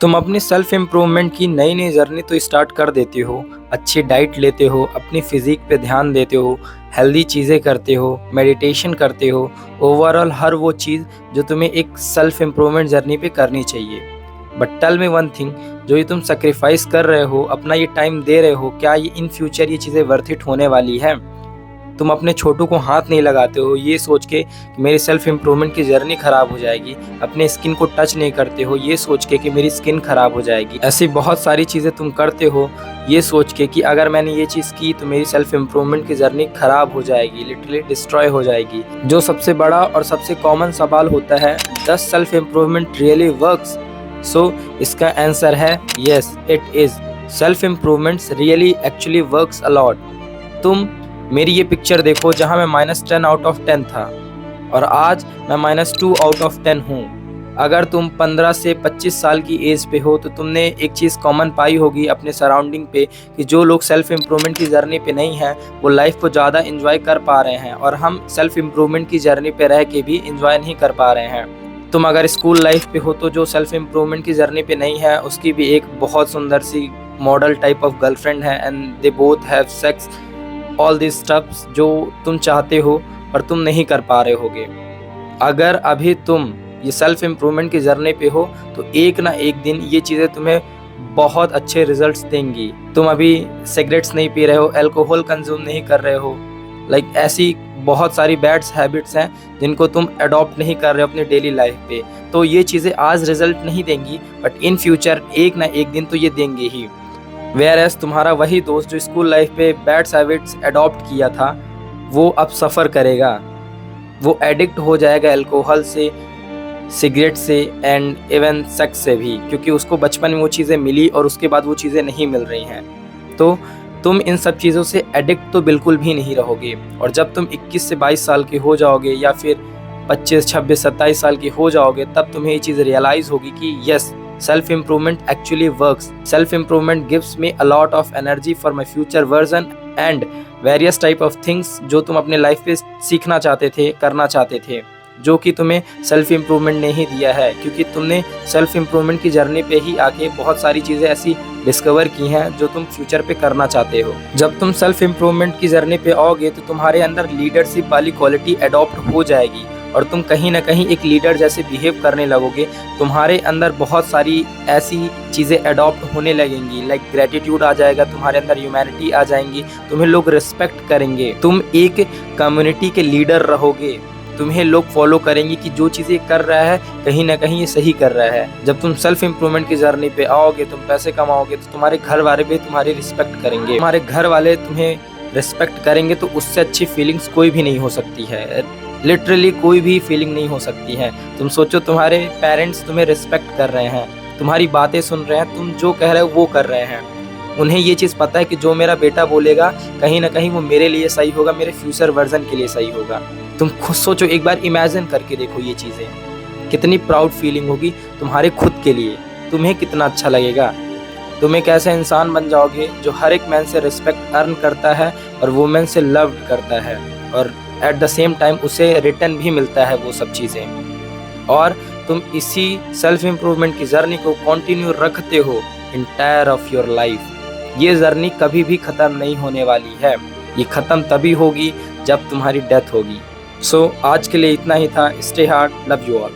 तुम अपनी self improvement की नई नई जर्नी तो स्टार्ट कर देते हो। अच्छी डाइट लेते हो, अपनी फिजिक पे ध्यान देते हो, हेल्दी चीज़ें करते हो, मेडिटेशन करते हो, ओवरऑल हर वो चीज़ जो तुम्हें एक सेल्फ इम्प्रूवमेंट जर्नी पे करनी चाहिए। But tell me one thing, जो ये तुम सेक्रीफाइस कर रहे हो, अपना ये टाइम दे रहे हो, क्या ये इन फ्यूचर ये चीज़ें वर्थ इट होने वाली है? तुम अपने छोटू को हाथ नहीं लगाते हो ये सोच के कि मेरी सेल्फ इम्प्रूवमेंट की जर्नी खराब हो जाएगी। अपने स्किन को टच नहीं करते हो ये सोच के कि मेरी स्किन खराब हो जाएगी। ऐसी बहुत सारी चीज़ें तुम करते हो ये सोच के कि अगर मैंने ये चीज़ की तो मेरी सेल्फ इम्प्रूवमेंट की जर्नी खराब हो जाएगी, लिटरली डिस्ट्रॉय हो जाएगी। जो सबसे बड़ा और सबसे कॉमन सवाल होता है, does self improvement really works? So इसका आंसर है yes it is. Self improvements really actually works a lot. तुम मेरी ये पिक्चर देखो जहाँ मैं -10 आउट ऑफ 10 था और आज मैं -2 आउट ऑफ 10 हूँ। अगर तुम 15 से 25 साल की एज पे हो तो तुमने एक चीज़ कॉमन पाई होगी अपने सराउंडिंग पे कि जो लोग सेल्फ इम्प्रूवमेंट की जर्नी पे नहीं हैं वो लाइफ को ज़्यादा इंजॉय कर पा रहे हैं और हम सेल्फ इम्प्रूवमेंट की जर्नी पे रह के भी इंजॉय नहीं कर पा रहे हैं। तुम अगर स्कूल लाइफ पे हो तो जो सेल्फ इम्प्रूवमेंट की जर्नी पे नहीं है उसकी भी एक बहुत सुंदर सी मॉडल टाइप ऑफ गर्लफ्रेंड है and they both have sex, all this stuffs जो तुम चाहते हो पर तुम नहीं कर पा रहे होगे। अगर अभी तुम ये सेल्फ इम्प्रूवमेंट की जर्नी पे हो तो एक ना एक दिन ये चीज़ें तुम्हें बहुत अच्छे रिजल्ट्स देंगी। तुम अभी सिगरेट्स नहीं पी रहे हो, अल्कोहल कंज्यूम नहीं कर रहे हो, ऐसी बहुत सारी बैड हैबिट्स हैं जिनको तुम अडॉप्ट नहीं कर रहे हो अपनी डेली लाइफ पे। तो ये चीज़ें आज रिजल्ट नहीं देंगी बट इन फ्यूचर एक ना एक दिन तो ये देंगे ही। वेयर एज तुम्हारा वही दोस्त जो स्कूल लाइफ पे बैड हैबिट्स अडॉप्ट किया था वो अब सफ़र करेगा, वो एडिक्ट हो जाएगा अल्कोहल से, सिगरेट से एंड इवन सेक्स से भी, क्योंकि उसको बचपन में वो चीज़ें मिली और उसके बाद वो चीज़ें नहीं मिल रही हैं। तो तुम इन सब चीज़ों से एडिक्ट तो बिल्कुल भी नहीं रहोगे और जब तुम 21 से 22 साल के हो जाओगे या फिर 25, 26, 27 साल के हो जाओगे तब तुम्हें ये चीज़ रियलाइज़ होगी कि yes, self improvement actually works. Self improvement gives me a lot of energy for my future version and various type of things जो तुम अपने लाइफ पे सीखना चाहते थे, करना चाहते थे, जो कि तुम्हें सेल्फ इम्प्रूवमेंट ने ही दिया है, क्योंकि तुमने सेल्फ इम्प्रूवमेंट की जर्नी पे ही आके बहुत सारी चीज़ें ऐसी डिस्कवर की हैं जो तुम फ्यूचर पे करना चाहते हो। जब तुम सेल्फ इम्प्रूवमेंट की जर्नी पे आओगे तो तुम्हारे अंदर लीडरशिप वाली क्वालिटी अडॉप्ट हो जाएगी और तुम कहीं ना कहीं एक लीडर जैसे बिहेव करने लगोगे। तुम्हारे अंदर बहुत सारी ऐसी चीज़ें अडॉप्ट होने लगेंगी, ग्रेटिट्यूड आ जाएगा, तुम्हारे अंदर ह्यूमैनिटी आ जाएंगी, तुम्हें लोग रिस्पेक्ट करेंगे, तुम एक कम्युनिटी के लीडर रहोगे, तुम्हें लोग फॉलो करेंगे कि जो चीज़ें कर रहा है कहीं ना कहीं ये सही कर रहा है। जब तुम सेल्फ इम्प्रूवमेंट की जर्नी पे आओगे, तुम पैसे कमाओगे तो तुम्हारे घर वाले भी तुम्हारी रिस्पेक्ट करेंगे, तुम्हारे घर वाले तुम्हें रिस्पेक्ट करेंगे तो उससे अच्छी फीलिंग्स कोई भी नहीं हो सकती है। लिटरली कोई भी फीलिंग नहीं हो सकती है। तुम सोचो तुम्हारे पेरेंट्स तुम्हें रिस्पेक्ट कर रहे हैं, तुम्हारी बातें सुन रहे हैं, तुम जो कह रहे हो वो कर रहे हैं, उन्हें ये चीज़ पता है कि जो मेरा बेटा बोलेगा कहीं ना कहीं वो मेरे लिए सही होगा, मेरे फ्यूचर वर्जन के लिए सही होगा। तुम खुद सोचो, एक बार इमेजिन करके देखो ये चीज़ें, कितनी प्राउड फीलिंग होगी तुम्हारे खुद के लिए, तुम्हें कितना अच्छा लगेगा। तुम एक ऐसा इंसान बन जाओगे जो हर एक मैन से रिस्पेक्ट अर्न करता है और वुमेन से लव्ड करता है और एट द सेम टाइम उसे रिटर्न भी मिलता है वो सब चीज़ें। और तुम इसी सेल्फ इम्प्रूवमेंट की जर्नी को कंटिन्यू रखते हो इंटायर ऑफ योर लाइफ। ये जर्नी कभी भी ख़त्म नहीं होने वाली है, ये ख़त्म तभी होगी जब तुम्हारी डेथ होगी। सो आज के लिए इतना ही था। Stay hard, love you all.